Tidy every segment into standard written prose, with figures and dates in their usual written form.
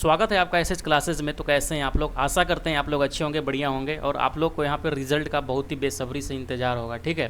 स्वागत है आपका एसएच क्लासेस में। तो कैसे हैं आप लोग? आशा करते हैं आप लोग अच्छे होंगे, बढ़िया होंगे और आप लोग को यहाँ पे रिजल्ट का बहुत ही बेसब्री से इंतजार होगा। ठीक है,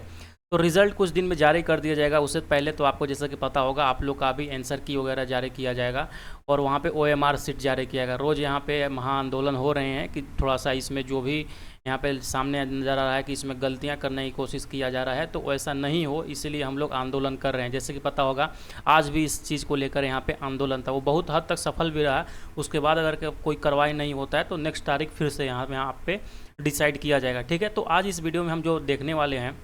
तो रिजल्ट कुछ दिन में जारी कर दिया जाएगा। उससे पहले तो आपको जैसा कि पता होगा आप लोग का भी आंसर की वगैरह जारी किया जाएगा और वहाँ पे ओएमआर सीट जारी किया जाएगा। रोज़ यहाँ पे महा आंदोलन हो रहे हैं कि थोड़ा सा इसमें जो भी यहाँ पे सामने नज़र आ रहा है कि इसमें गलतियाँ करने की कोशिश किया जा रहा है, तो ऐसा नहीं हो इसीलिए हम लोग आंदोलन कर रहे हैं। जैसे कि पता होगा आज भी इस चीज़ को लेकर यहाँ पे आंदोलन था, वो बहुत हद तक सफल भी रहा। उसके बाद अगर कोई कार्रवाई नहीं होता है तो नेक्स्ट तारीख फिर से यहाँ पे डिसाइड किया जाएगा। ठीक है, तो आज इस वीडियो में हम जो देखने वाले हैं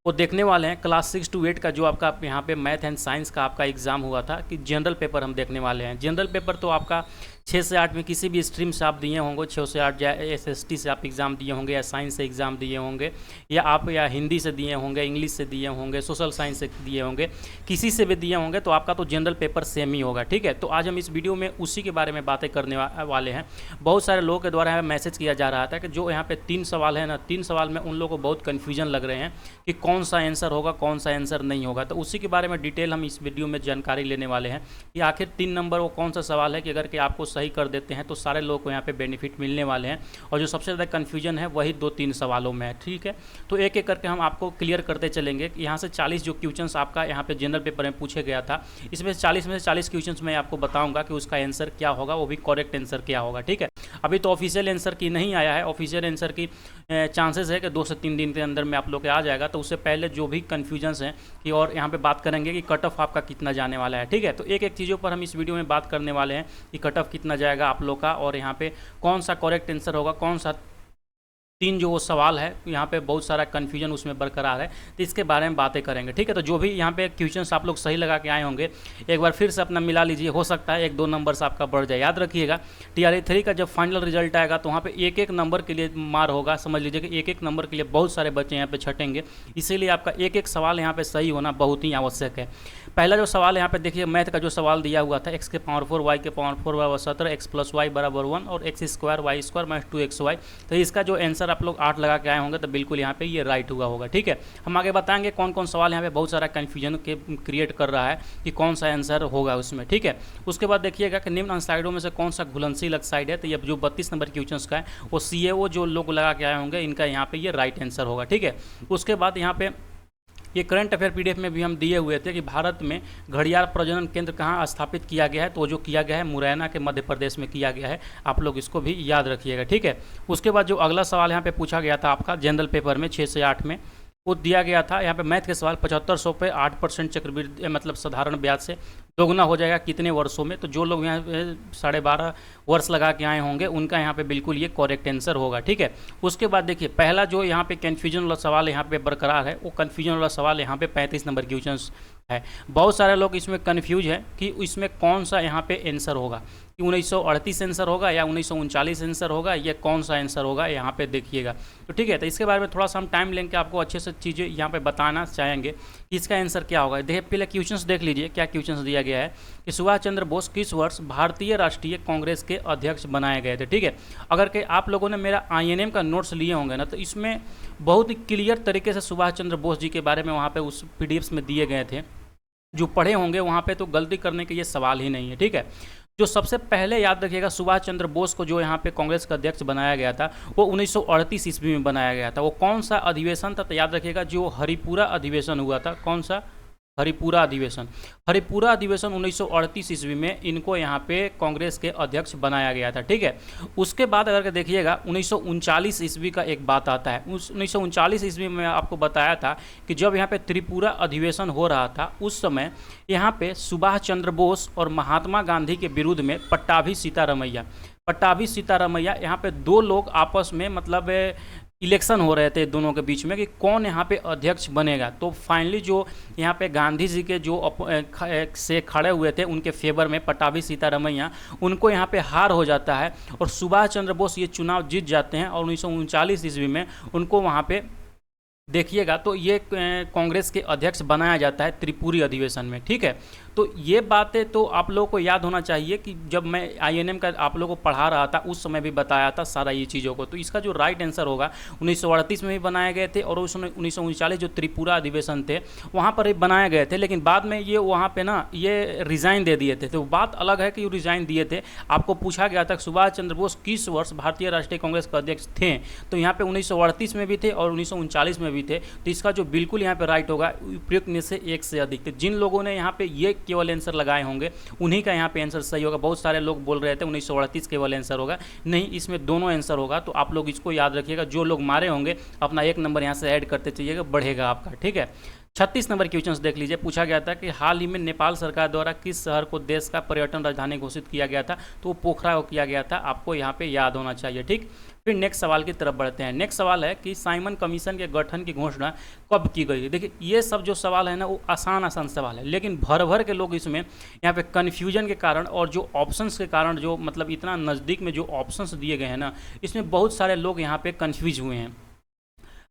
वो देखने वाले हैं क्लास 6 to 8 का जो आपका यहाँ पे मैथ एंड साइंस का आपका एग्ज़ाम हुआ था कि जनरल पेपर हम देखने वाले हैं। जनरल पेपर तो आपका 6 से 8 में किसी भी स्ट्रीम से आप दिए होंगे, 6 से 8 या एसएसटी से आप एग्ज़ाम दिए होंगे या साइंस से एग्ज़ाम दिए होंगे या हिंदी से दिए होंगे, इंग्लिश से दिए होंगे, सोशल साइंस से दिए होंगे, किसी से भी दिए होंगे तो आपका तो जनरल पेपर सेम ही होगा। ठीक है, तो आज हम इस वीडियो में उसी के बारे में बातें करने वाले हैं। बहुत सारे लोगों के द्वारा हमें मैसेज किया जा रहा था कि जो यहाँ पे 3 सवाल है ना, 3 सवाल में उन लोगों को बहुत कन्फ्यूजन लग रहे हैं कि कौन सा आंसर होगा, कौन सा आंसर नहीं होगा। तो उसी के बारे में डिटेल हम इस वीडियो में जानकारी लेने वाले हैं कि आखिर 3 नंबर वो कौन सा सवाल है कि अगर कि आपको सही कर देते हैं तो सारे लोगों को यहाँ पे बेनिफिट मिलने वाले हैं और जो सबसे ज़्यादा कन्फ्यूजन है वही 2-3 सवालों में है। ठीक है, तो एक एक करके हम आपको क्लियर करते चलेंगे। यहाँ से 40 जो क्वेश्चंस आपका यहाँ पे जनरल पेपर में पूछे गया था, इसमें 40 में से 40 क्वेश्चंस मैं आपको बताऊंगा कि उसका आंसर क्या होगा, वो भी करेक्ट आंसर क्या होगा। ठीक है, अभी तो ऑफिशियल आंसर की नहीं आया है, ऑफिशियल आंसर की चांसेस है कि 2 से 3 दिन के अंदर में आप लोग के आ जाएगा। तो उससे पहले जो भी कन्फ्यूजन्स हैं कि और यहाँ पे बात करेंगे कि कट ऑफ आपका कितना जाने वाला है। ठीक है, तो एक एक चीज़ों पर हम इस वीडियो में बात करने वाले हैं कि कट ऑफ कितना जाएगा आप लोग का और यहाँ पे कौन सा करेक्ट आंसर होगा, कौन सा 3 जो वो सवाल है यहाँ पे बहुत सारा कन्फ्यूजन उसमें बरकरार है, तो इसके बारे में बातें करेंगे। ठीक है, तो जो भी यहाँ पे क्वेश्चंस आप लोग सही लगा के आए होंगे एक बार फिर से अपना मिला लीजिए, हो सकता है 1-2 नंबर से आपका बढ़ जाए। याद रखिएगा TRA 3 का जब फाइनल रिजल्ट आएगा तो वहाँ पे एक एक नंबर के लिए मार होगा। समझ लीजिए कि एक एक नंबर के लिए बहुत सारे बच्चे यहाँ पे छटेंगे, इसीलिए आपका एक एक सवाल यहाँ पे सही होना बहुत ही आवश्यक है। पहला जो सवाल यहाँ पे देखिए, मैथ का जो सवाल दिया हुआ था x के पावर 4 y के पावर 4 बराबर 17, x प्लस वाई बराबर 1 और x square Y square minus 2xy। तो इसका जो आंसर आप लोग 8 लगा के आए होंगे तो बिल्कुल यहाँ पे ये राइट हुआ होगा। ठीक है, हम आगे बताएंगे कौन कौन सवाल यहाँ पे बहुत सारा कन्फ्यूजन के क्रिएट कर रहा है कि कौन सा आंसर होगा उसमें। ठीक है, उसके बाद देखिएगा कि निम्न ऑक्साइडों में से कौन सा घुलनशील ऑक्साइड है। तो ये जो 32 नंबर क्वेश्चन का है वो CaO जो लोग लगा के आए होंगे इनका यहाँ पे ये राइट आंसर होगा। ठीक है, उसके बाद यहाँ पे ये करंट अफेयर PDF में भी हम दिए हुए थे कि भारत में घड़ियाल प्रजनन केंद्र कहाँ स्थापित किया गया है, तो जो किया गया है मुरैना के मध्य प्रदेश में किया गया है। आप लोग इसको भी याद रखिएगा। ठीक है, उसके बाद जो अगला सवाल यहाँ पे पूछा गया था आपका जनरल पेपर में 6 से 8 में, वो दिया गया था यहाँ पे मैथ के सवाल 7500 पे 8% चक्रवृद्धि मतलब साधारण ब्याज से दोगुना हो जाएगा कितने वर्षों में। तो जो लोग यहाँ 12.5 वर्ष लगा के आए होंगे उनका यहाँ पे बिल्कुल ये करेक्ट आंसर होगा। ठीक है, उसके बाद देखिए पहला जो यहाँ पे कन्फ्यूजन वाला सवाल यहाँ पे बरकरार है, वो कन्फ्यूजन वाला सवाल यहाँ पे 35 नंबर क्वेश्चन है। बहुत सारे लोग इसमें कन्फ्यूज है कि इसमें कौन सा यहाँ पे आंसर होगा, कि 1938 आंसर होगा या 1939 आंसर होगा, ये कौन सा आंसर होगा यहाँ पे देखिएगा। तो ठीक है, तो इसके बारे में थोड़ा सा हम टाइम लेंगे आपको अच्छे से चीज़ें यहाँ पे बताना चाहेंगे कि इसका आंसर क्या होगा। देखिए पहले क्वेश्चंस देख लीजिए क्या क्वेश्चंस दिया गया है कि सुभाष चंद्र बोस किस वर्ष भारतीय राष्ट्रीय कांग्रेस के अध्यक्ष बनाए गए थे। ठीक है, अगर कि आप लोगों ने मेरा INM का नोट्स लिए होंगे ना तो इसमें बहुत ही क्लियर तरीके से सुभाष चंद्र बोस जी के बारे में वहाँ पे उस PDFs में दिए गए थे। जो पढ़े होंगे वहाँ पे तो गलती करने के ये सवाल ही नहीं है। ठीक है, जो सबसे पहले याद रखिएगा सुभाष चंद्र बोस को जो यहाँ पे कांग्रेस का अध्यक्ष बनाया गया था वो 1938 ईस्वी में बनाया गया था। वो कौन सा अधिवेशन था, तो याद रखिएगा जो हरिपुरा अधिवेशन हुआ था। कौन सा? हरिपुरा अधिवेशन। हरिपुरा अधिवेशन 1938 ईस्वी में इनको यहाँ पे कांग्रेस के अध्यक्ष बनाया गया था। ठीक है, उसके बाद अगर देखिएगा 1939 ईस्वी का एक बात आता है। 1939 ईस्वी में आपको बताया था कि जब यहाँ पे त्रिपुरा अधिवेशन हो रहा था उस समय यहाँ पे सुभाष चंद्र बोस और महात्मा गांधी के विरुद्ध में पट्टाभी सीतारामैया यहाँ पे 2 लोग आपस में मतलब इलेक्शन हो रहे थे दोनों के बीच में कि कौन यहाँ पे अध्यक्ष बनेगा। तो फाइनली जो यहाँ पे गांधी जी के जो से खड़े हुए थे उनके फेवर में पट्टाभी सीतारामैया, उनको यहाँ पे हार हो जाता है और सुभाष चंद्र बोस ये चुनाव जीत जाते हैं और 1939 ईस्वी में उनको वहाँ पे देखिएगा तो ये कांग्रेस के अध्यक्ष बनाया जाता है त्रिपुरी अधिवेशन में। ठीक है, तो ये बातें तो आप लोगों को याद होना चाहिए कि जब मैं आईएनएम का आप लोगों को पढ़ा रहा था उस समय भी बताया था सारा ये चीज़ों को। तो इसका जो राइट आंसर होगा 1938 में भी बनाए गए थे, और उस 1939 जो त्रिपुरा अधिवेशन थे वहाँ पर भी बनाए गए थे, लेकिन बाद में ये वहाँ पे ना ये रिज़ाइन दे दिए थे। तो बात अलग है कि ये रिज़ाइन दिए थे। आपको पूछा गया था सुभाष चंद्र बोस किस वर्ष भारतीय राष्ट्रीय कांग्रेस के अध्यक्ष थे, तो यहाँ पे 1938 में भी थे और 1939 में भी थे। तो इसका जो बिल्कुल यहाँ पे राइट होगा उपयुक्त में से एक से अधिक। तो जिन लोगों ने यहाँ पे ये केवल आंसर लगाए होंगे उन्हीं का यहाँ पे आंसर सही होगा। बहुत सारे लोग बोल रहे थे 1938 केवल आंसर होगा, नहीं, इसमें दोनों आंसर होगा। तो आप लोग इसको याद रखिएगा, जो लोग मारे होंगे अपना एक नंबर यहाँ से ऐड करते चलिएगा, बढ़ेगा आपका, ठीक है। 36 नंबर क्वेश्चन देख लीजिए। पूछा गया था कि हाल ही में नेपाल सरकार द्वारा किस शहर को देश का पर्यटन राजधानी घोषित किया गया था, तो वो पोखरा को किया गया था। आपको यहाँ पे याद होना चाहिए, ठीक। फिर नेक्स्ट सवाल की तरफ बढ़ते हैं। नेक्स्ट सवाल है कि साइमन कमीशन के गठन की घोषणा कब की गई। देखिए ये सब जो सवाल है ना वो आसान सवाल है, लेकिन भर भर के लोग इसमें यहाँ पे कन्फ्यूजन के कारण और जो ऑप्शंस के कारण, जो मतलब इतना नज़दीक में जो ऑप्शंस दिए गए हैं ना, इसमें बहुत सारे लोग यहाँ पे कन्फ्यूज हुए हैं।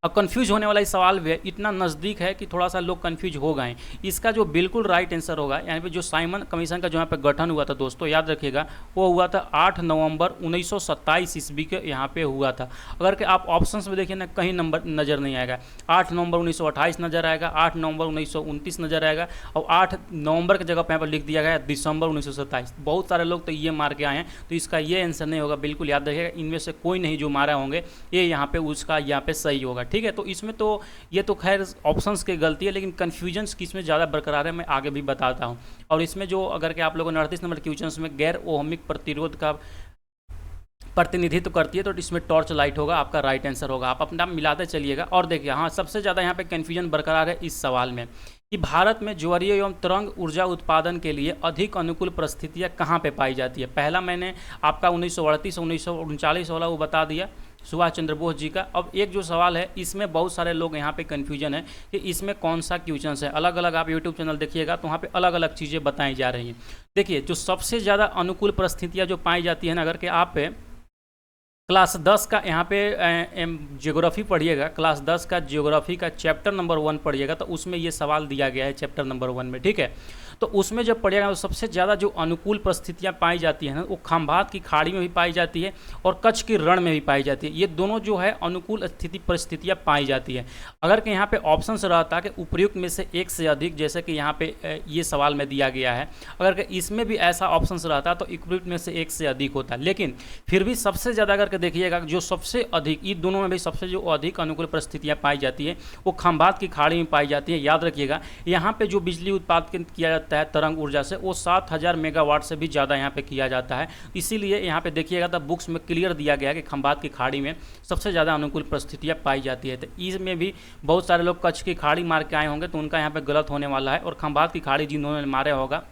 अब कंफ्यूज होने वाला सवाल भी है, इतना नज़दीक है कि थोड़ा सा लोग कंफ्यूज हो गए। इसका जो बिल्कुल राइट आंसर होगा, यानी पे जो साइमन कमीशन का जो यहाँ पे गठन हुआ था दोस्तों, याद रखिएगा, वो हुआ था 8 नवंबर 1927 ईस्वी के यहाँ पे हुआ था। अगर कि आप ऑप्शंस में देखिए ना, कहीं नंबर नज़र नहीं आएगा। 8 नवंबर 1928 नज़र आएगा, 8 नवंबर 1929 नज़र आएगा, और 8 नवंबर की जगह पर यहाँ पर लिख दिया गया दिसंबर 1927। बहुत सारे लोग तो ये मार के आए हैं, तो इसका ये आंसर नहीं होगा। बिल्कुल याद रखिएगा, इनमें से कोई नहीं जो मारा होंगे ये यहाँ पे उसका यहाँ पे सही होगा, ठीक है। तो इसमें तो ये तो खैर ऑप्शंस की गलती है, लेकिन कन्फ्यूजन्स किस में ज़्यादा बरकरार है मैं आगे भी बताता हूँ। और इसमें जो अगर कि आप लोगों ने 38 नंबर क्वेश्चंस में गैर ओहमिक प्रतिरोध का प्रतिनिधित्व करती है, तो इसमें टॉर्च लाइट होगा आपका राइट आंसर होगा। आप अपना मिलाते चलिएगा। और देखिए हाँ, सबसे ज़्यादा यहाँ पे कन्फ्यूजन बरकरार है इस सवाल में कि भारत में ज्वरीय एवं तरंग ऊर्जा उत्पादन के लिए अधिक अनुकूल परिस्थितियाँ कहाँ पे पाई जाती है। पहला मैंने आपका 1938 1939 वाला वो बता दिया, सुभाष चंद्र बोस जी का। अब एक जो सवाल है इसमें बहुत सारे लोग यहाँ पे कन्फ्यूजन है कि इसमें कौन सा क्वेश्चन है। अलग अलग आप यूट्यूब चैनल देखिएगा तो वहाँ पे अलग अलग चीज़ें बताई जा रही हैं। देखिए जो सबसे ज़्यादा अनुकूल परिस्थितियाँ जो पाई जाती है ना, अगर कि आप क्लास 10 का यहाँ पे ज्योग्राफी पढ़िएगा, क्लास 10 का ज्योग्राफी का चैप्टर नंबर 1 पढ़िएगा, तो उसमें ये सवाल दिया गया है चैप्टर नंबर 1 में, ठीक है। तो उसमें जब पढ़िएगा तो सबसे ज़्यादा जो अनुकूल परिस्थितियाँ पाई जाती हैं ना, वो खंभात की खाड़ी में भी पाई जाती है और कच्छ की रण में भी पाई जाती है। ये दोनों जो है अनुकूल स्थिति परिस्थितियाँ पाई जाती है। अगर कि यहाँ पे ऑप्शन रहता कि उपयुक्त में से एक से अधिक, जैसे कि यहाँ पे ये सवाल में दिया गया है, अगर कि इसमें भी ऐसा ऑप्शन रहता तो उपयुक्त में से एक से अधिक होता। लेकिन फिर भी सबसे ज़्यादा अगर देखिएगा जो सबसे अधिक, इन दोनों में भी सबसे जो अधिक अनुकूल परिस्थितियाँ पाई जाती है वो खंभात की खाड़ी में पाई जाती है। याद रखिएगा, यहाँ पे जो बिजली उत्पादन किया जाता है तरंग ऊर्जा से, वो 7000 मेगावाट से भी ज़्यादा यहाँ पे किया जाता है। इसीलिए यहाँ पे देखिएगा तो बुक्स में क्लियर दिया गया है कि खंभात की खाड़ी में सबसे ज़्यादा अनुकूल परिस्थितियाँ पाई जाती है। तो इसमें भी बहुत सारे लोग कच्छ की खाड़ी मार के आए होंगे, तो उनका यहाँ पे गलत होने वाला है। और खंभात की खाड़ी जिन्होंने मारे होगा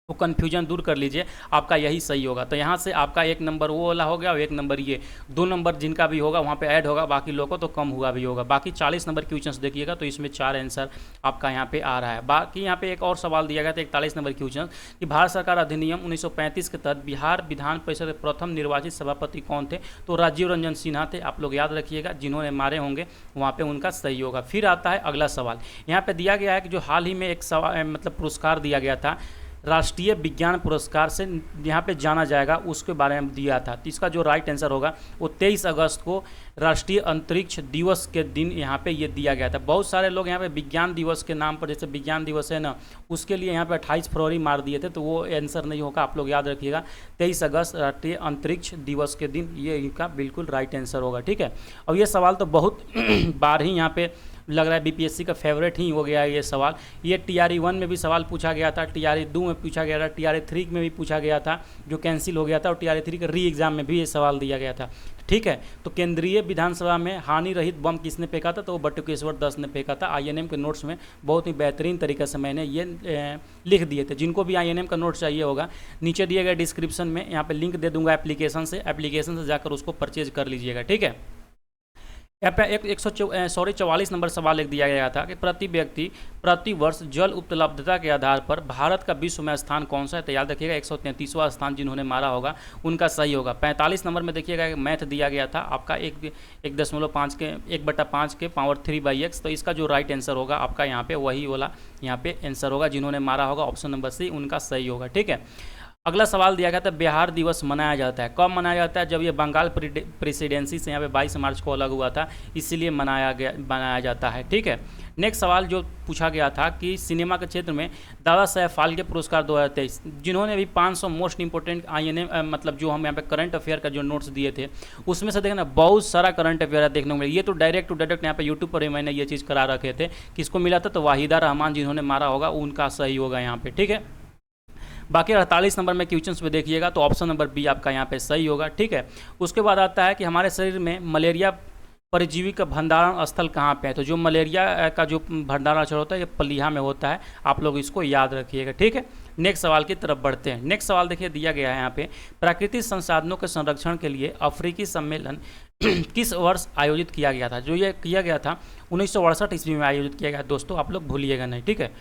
वो कन्फ्यूजन दूर कर लीजिए, आपका यही सही होगा। तो यहाँ से आपका एक नंबर वो वाला हो गया और एक नंबर ये, 2 नंबर जिनका भी होगा वहाँ पे ऐड होगा, बाकी लोगों को तो कम हुआ भी होगा। बाकी 40 नंबर क्वेश्चंस देखिएगा तो इसमें 4 आंसर आपका यहाँ पे आ रहा है। बाकी यहाँ पे एक और सवाल दिया गया था 41 नंबर क्वेश्चन कि भारत सरकार अधिनियम 1935 के तहत बिहार विधान परिषद के प्रथम निर्वाचित सभापति कौन थे, तो राजीव रंजन सिन्हा थे। आप लोग याद रखिएगा, जिन्होंने मारे होंगे वहाँ पर उनका सही होगा। फिर आता है अगला सवाल, यहाँ पर दिया गया है कि जो हाल ही में एक सवाल मतलब पुरस्कार दिया गया था, राष्ट्रीय विज्ञान पुरस्कार से यहाँ पे जाना जाएगा, उसके बारे में दिया था। तो इसका जो राइट आंसर होगा वो 23 अगस्त को राष्ट्रीय अंतरिक्ष दिवस के दिन यहाँ पे ये दिया गया था। बहुत सारे लोग यहाँ पे विज्ञान दिवस के नाम पर, जैसे विज्ञान दिवस है ना, उसके लिए यहाँ पे 28 फरवरी मार दिए थे, तो वो आंसर नहीं होगा। आप लोग याद रखिएगा 23 अगस्त राष्ट्रीय अंतरिक्ष दिवस के दिन ये इनका बिल्कुल राइट आंसर होगा, ठीक है। अब ये सवाल तो बहुत बार ही यहाँ पे लग रहा है बीपीएससी का फेवरेट ही हो गया है ये सवाल। ये TRE 1 में भी सवाल पूछा गया था, TRE 2 में पूछा गया था, TRE 3 में भी पूछा गया था जो कैंसिल हो गया था, और TRE 3 के री एग्जाम में भी ये सवाल दिया गया था, ठीक है। तो केंद्रीय विधानसभा में हानि रहित बम किसने फेंका था, तो वो बटुकेश्वर दत्त ने फेंका था। INM के नोट्स में बहुत ही बेहतरीन तरीके से मैंने ये लिख दिए थे। जिनको भी INM का नोट्स चाहिए होगा नीचे दिए गए डिस्क्रिप्शन में यहाँ पर लिंक दे दूँगा एप्लीकेशन से जाकर उसको परचेज कर लीजिएगा, ठीक है। यहाँ पे एक 44 नंबर सवाल लिख दिया गया था कि प्रति व्यक्ति प्रति वर्ष जल उपलब्धता के आधार पर भारत का विश्व में स्थान कौन सा है। तो याद रखिएगा 133वां स्थान जिन्होंने मारा होगा उनका सही होगा। 45 नंबर में देखिएगा मैथ दिया गया था आपका 1.5 के 1/5 के पावर 3/x। तो इसका जो राइट आंसर होगा आपका यहाँ पे वही वाला यहाँ पे आंसर होगा, जिन्होंने मारा होगा ऑप्शन नंबर सी उनका सही होगा। ठीक है, अगला सवाल दिया गया था बिहार दिवस मनाया जाता है कब मनाया जाता है। जब ये बंगाल प्रेसिडेंसी से यहाँ पे 22 मार्च को अलग हुआ था, इसीलिए मनाया जाता है। ठीक है, नेक्स्ट सवाल जो पूछा गया था कि सिनेमा के क्षेत्र में दादा साहेब फाल्के पुरस्कार 2023 जिन्होंने भी 500 मोस्ट इंपोर्टेंट INA मतलब जो हम यहाँ पे करंट अफेयर का जो नोट्स दिए थे उसमें से देखना बहुत सारा करंट अफेयर देखने को मिला। ये तो डायरेक्ट टू डायरेक्ट यहाँ पे यूट्यूब पर ही मैंने ये चीज़ करा रखे थे। किसको मिला था, तो वाहिदा रहमान जिन्होंने मारा होगा उनका सही होगा यहाँ पे। ठीक है, बाकी 48 नंबर में क्वेश्चंस में देखिएगा तो ऑप्शन नंबर बी आपका यहाँ पे सही होगा। ठीक है, उसके बाद आता है कि हमारे शरीर में मलेरिया परजीवी का भंडारण स्थल कहाँ पे है। तो जो मलेरिया का जो भंडारण स्थल होता है ये पलिया में होता है, आप लोग इसको याद रखिएगा। ठीक है, नेक्स्ट सवाल की तरफ बढ़ते हैं। नेक्स्ट सवाल देखिए दिया गया है यहाँ पे प्राकृतिक संसाधनों के संरक्षण के लिए अफ्रीकी सम्मेलन किस वर्ष आयोजित किया गया था। जो ये किया गया था 1968 ईस्वी में आयोजित किया गया दोस्तों, आप लोग भूलिएगा नहीं। ठीक है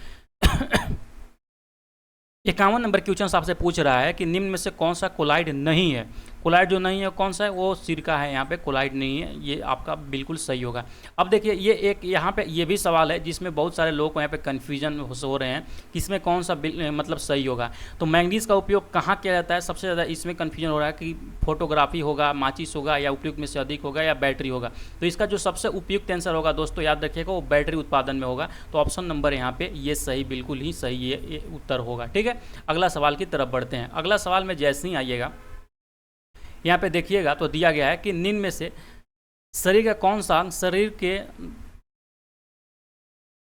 51 नंबर क्वेश्चन आपसे पूछ रहा है कि निम्न में से कौन सा कोलाइड नहीं है। कोलाइड जो नहीं है कौन सा है, वो सिरका है। यहाँ पे कोलाइड नहीं है, ये आपका बिल्कुल सही होगा। अब देखिए ये एक यहाँ पे ये भी सवाल है जिसमें बहुत सारे लोग को यहाँ पे कन्फ्यूजन हो रहे हैं कि इसमें कौन सा मतलब सही होगा। तो मैंगनीज का उपयोग कहाँ किया जाता है, सबसे ज़्यादा इसमें कन्फ्यूजन हो रहा है कि फोटोग्राफी होगा, माचिस होगा, या उपयुक्त में से अधिक होगा, या बैटरी होगा। तो इसका जो सबसे उपयुक्त आंसर होगा दोस्तों याद रखिएगा वो बैटरी उत्पादन में होगा। तो ऑप्शन नंबर यहाँ पे ये सही बिल्कुल ही सही ये उत्तर होगा। ठीक है, अगला सवाल की तरफ बढ़ते हैं। अगला सवाल में जैसे ही आइएगा यहाँ पे देखिएगा तो दिया गया है कि निम्न में से शरीर का कौन सा अंग शरीर के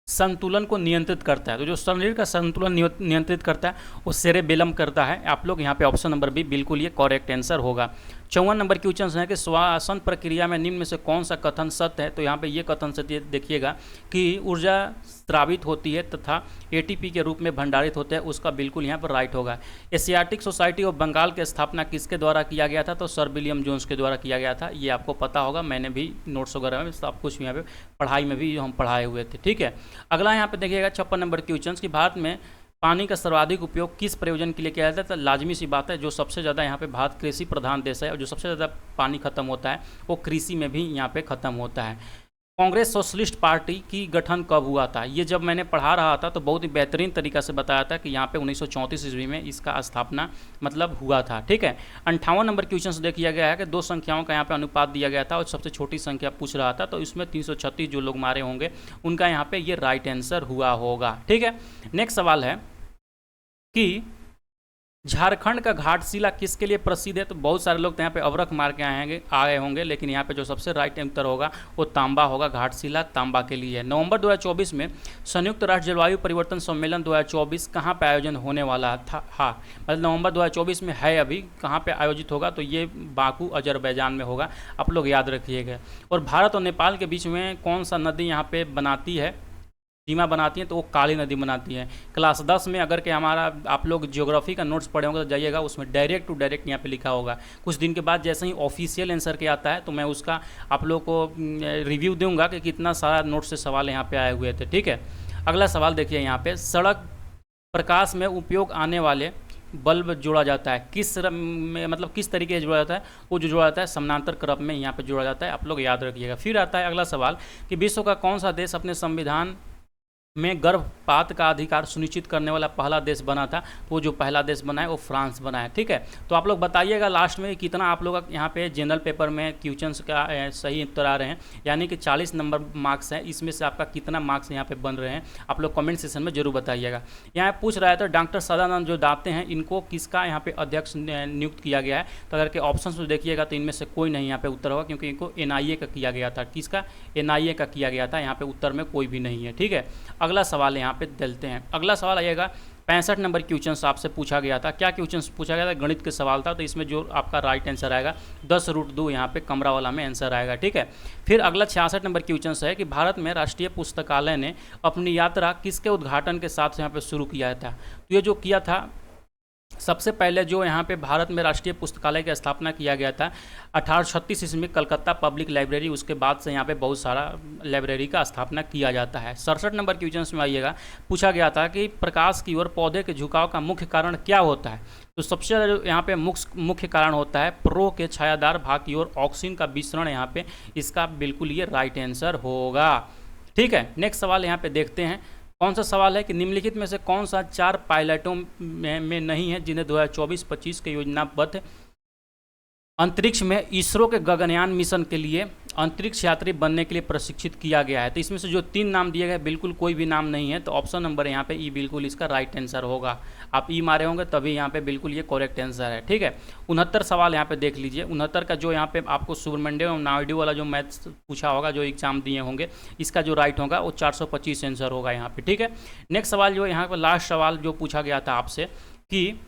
संतुलन को नियंत्रित करता है। तो जो शरीर का संतुलन नियंत्रित करता है वो सेरेबेलम करता है। आप लोग यहाँ पे ऑप्शन नंबर बी बिल्कुल ये करेक्ट आंसर होगा। 54 नंबर क्वेश्चन है कि श्वसन प्रक्रिया में निम्न में से कौन सा कथन सत्य है। तो यहाँ पे ये कथन सत्य देखिएगा कि ऊर्जा स्रावित होती है तथा ATP के रूप में भंडारित होते हैं, उसका बिल्कुल यहाँ पर राइट होगा। एशियाटिक सोसाइटी ऑफ बंगाल की स्थापना किसके द्वारा किया गया था, तो सर विलियम जोन्स के द्वारा किया गया था। ये आपको पता होगा, मैंने भी नोट्स वगैरह में सब कुछ यहाँ पे पढ़ाई में भी हम पढ़ाए हुए थे। ठीक है, अगला यहाँ पे देखिएगा 56 नंबर क्वेश्चन कि भारत में पानी का सर्वाधिक उपयोग किस प्रयोजन के लिए किया जाता है। तो लाजमी सी बात है, जो सबसे ज़्यादा यहाँ पे भारत कृषि प्रधान देश है और जो सबसे ज़्यादा पानी खत्म होता है वो कृषि में भी यहाँ पे ख़त्म होता है। कांग्रेस सोशलिस्ट पार्टी की गठन कब हुआ था, ये जब मैंने पढ़ा रहा था तो बहुत ही बेहतरीन तरीका से बताया था कि यहाँ पे 1934 ईस्वी में इसका स्थापना मतलब हुआ था। ठीक है, 58 नंबर क्वेश्चन देखिए गया है कि दो संख्याओं का यहाँ पे अनुपात दिया गया था और सबसे छोटी संख्या पूछ रहा था, तो इसमें 336 जो लोग मारे होंगे उनका यहाँ पे ये राइट आंसर हुआ होगा। ठीक है, नेक्स्ट सवाल है कि झारखंड का घाटशिला किसके लिए प्रसिद्ध है। तो बहुत सारे लोग तो यहाँ पे अवरख मार के आए होंगे, लेकिन यहाँ पे जो सबसे राइट उत्तर होगा वो तांबा होगा। घाटशिला तांबा के लिए है। नवंबर 2024 में संयुक्त राष्ट्र जलवायु परिवर्तन सम्मेलन 2024 कहाँ पे आयोजन होने वाला था। हाँ मतलब नवंबर 2024 में है, अभी कहाँ पे आयोजित होगा, तो ये बाकू अजरबैजान में होगा, आप लोग याद रखिएगा। और भारत और नेपाल के बीच में कौन सा नदी यहाँ पे बनाती है, सीमा बनाती हैं, तो वो काली नदी बनाती है। क्लास 10 में अगर के हमारा आप लोग ज्योग्राफी का नोट्स पढ़े होंगे तो जाइएगा, उसमें डायरेक्ट टू डायरेक्ट यहाँ पे लिखा होगा। कुछ दिन के बाद जैसे ही ऑफिशियल आंसर के आता है तो मैं उसका आप लोग को रिव्यू दूंगा कि कितना सारा नोट्स से सवाल यहाँ पे आए हुए थे। ठीक है, अगला सवाल देखिए यहाँ पे सड़क प्रकाश में उपयोग आने वाले बल्ब जोड़ा जाता है किस में, मतलब किस तरीके से जोड़ा जाता है, वो जो जोड़ा जाता है समानांतर क्रम में यहाँ पे जोड़ा जाता है, आप लोग याद रखिएगा। फिर आता है अगला सवाल कि विश्व का कौन सा देश अपने संविधान में गर्भपात का अधिकार सुनिश्चित करने वाला पहला देश बना था। वो जो पहला देश बना है वो फ्रांस बना है। ठीक है, तो आप लोग बताइएगा लास्ट में कितना आप लोग यहाँ पे जनरल पेपर में क्वेश्चंस का सही उत्तर आ रहे हैं, यानी कि 40 नंबर मार्क्स हैं, इसमें से आपका कितना मार्क्स यहाँ पे बन रहे हैं आप लोग कमेंट सेक्शन में जरूर बताइएगा। यहाँ पूछ रहा है तो डॉक्टर सदानंद जो दाते हैं इनको किसका यहाँ पे अध्यक्ष नियुक्त किया गया है। तो अगर के ऑप्शन में देखिएगा तो इनमें से कोई नहीं यहाँ पे उत्तर होगा, क्योंकि इनको NIA का किया गया था। किसका, NIA का किया गया था, यहाँ पे उत्तर में कोई भी नहीं है। ठीक है, अगला सवाल यहाँ पे डालते हैं। अगला सवाल आइएगा 65 नंबर क्वेश्चन आपसे पूछा गया था। क्या क्वेश्चन पूछा गया था, गणित के सवाल था। तो इसमें जो आपका राइट आंसर आएगा 10√2 यहाँ पे कमरा वाला में आंसर आएगा। ठीक है, फिर अगला 66 नंबर क्वेश्चन है कि भारत में राष्ट्रीय पुस्तकालय ने अपनी यात्रा किसके उद्घाटन के साथ यहाँ पे शुरू किया था। तो ये जो किया था सबसे पहले जो यहाँ पे भारत में राष्ट्रीय पुस्तकालय की स्थापना किया गया था 1836 ईस्वी में कलकत्ता पब्लिक लाइब्रेरी। उसके बाद से यहाँ पे बहुत सारा लाइब्रेरी का स्थापना किया जाता है। 67 नंबर क्वेश्चन में आइएगा, पूछा गया था कि प्रकाश की ओर पौधे के झुकाव का मुख्य कारण क्या होता है। तो सबसे यहाँ पे मुख्य कारण होता है प्रो के छायादार भाग की ओर ऑक्सीजन का विसरण। यहाँ पे इसका बिल्कुल ये राइट आंसर होगा। ठीक है, नेक्स्ट सवाल यहाँ पे देखते हैं। कौन सा सवाल है कि निम्नलिखित में से कौन सा 4 पायलटों में नहीं है जिन्हें 2024-25 के योजनाबद्ध अंतरिक्ष में इसरो के गगनयान मिशन के लिए अंतरिक्ष यात्री बनने के लिए प्रशिक्षित किया गया है। तो इसमें से जो 3 नाम दिए गए बिल्कुल कोई भी नाम नहीं है, तो ऑप्शन नंबर यहाँ पे ई बिल्कुल इसका राइट आंसर होगा। आप ई मारे होंगे तभी यहाँ पे बिल्कुल ये करेक्ट आंसर है। ठीक है, 69 सवाल यहाँ पे देख लीजिए। 69 का जो यहाँ पे आपको सुब्रमण्यम और नायडू वाला जो मैथ्स पूछा होगा, जो एग्जाम दिए होंगे, इसका जो राइट होगा वो 425 आंसर होगा यहाँ पे। ठीक है, नेक्स्ट सवाल जो यहाँ पर लास्ट सवाल जो पूछा गया था आपसे कि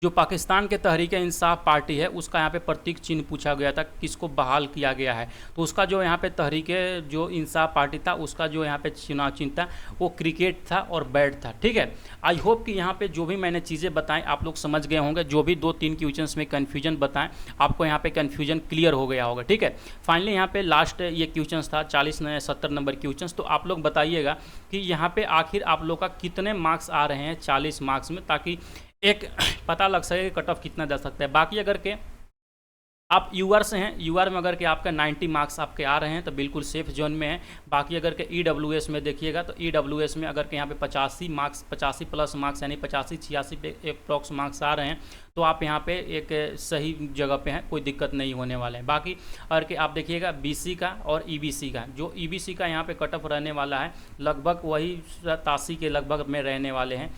जो पाकिस्तान के तहरीक इंसाफ पार्टी है उसका यहाँ पे प्रतीक चिन्ह पूछा गया था, किसको बहाल किया गया है। तो उसका जो यहाँ पे तहरीक जो इंसाफ पार्टी था उसका जो यहाँ पे चुनाव चिन्ह था वो क्रिकेट था और बैट था। ठीक है, आई होप कि यहाँ पे जो भी मैंने चीज़ें बताएं आप लोग समझ गए होंगे। जो भी 2-3 क्वेश्चंस में कन्फ्यूजन बताएं आपको यहाँ पे कन्फ्यूजन क्लियर हो गया होगा। ठीक है, फाइनली यहाँ पे लास्ट ये क्वेश्चन था 70 नंबर क्वेश्चन। तो आप लोग बताइएगा कि यहाँ पे आखिर आप लोग का कितने मार्क्स आ रहे हैं 40 मार्क्स में, ताकि एक पता लग सके कट ऑफ कितना जा सकता है। बाकी अगर के आप यूआर से हैं, यूआर में अगर के आपका 90 मार्क्स आपके आ रहे हैं तो बिल्कुल सेफ जोन में है। बाकी अगर के ईडब्ल्यूएस में देखिएगा तो ईडब्ल्यूएस में अगर के यहाँ पे 85 मार्क्स 85 प्लस मार्क्स यानी 85-86 पे अप्रॉक्स मार्क्स आ रहे हैं तो आप यहाँ पे एक सही जगह पे हैं, कोई दिक्कत नहीं होने वाले हैं। बाकी अगर के आप देखिएगा बीसी का और ईबीसी का, जो ईबीसी का यहाँ पे कट ऑफ रहने वाला है लगभग वही 87 के लगभग में रहने वाले हैं,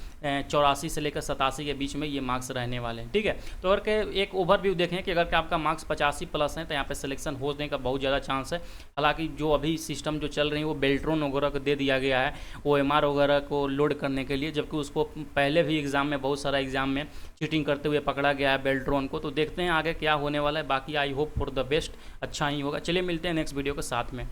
84 से लेकर 87 के बीच में ये मार्क्स रहने वाले हैं। ठीक है, तो अगर के एक ओवरव्यू देखें कि अगर के आपका मार्क्स 85 प्लस है तो यहाँ पे सिलेक्शन होने का बहुत ज़्यादा चांस है। हालांकि जो अभी सिस्टम जो चल रही है वो बेल्ट्रॉन वगैरह को दे दिया गया है OMR वगैरह को लोड करने के लिए, जबकि उसको पहले भी एग्ज़ाम में बहुत सारा एग्ज़ाम में चीटिंग करते हुए पकड़ा गया है बेल्ट्रॉन को। तो देखते हैं आगे क्या होने वाला है। बाकी I hope for the best, अच्छा ही होगा। चलिए मिलते हैं नेक्स्ट वीडियो के साथ में।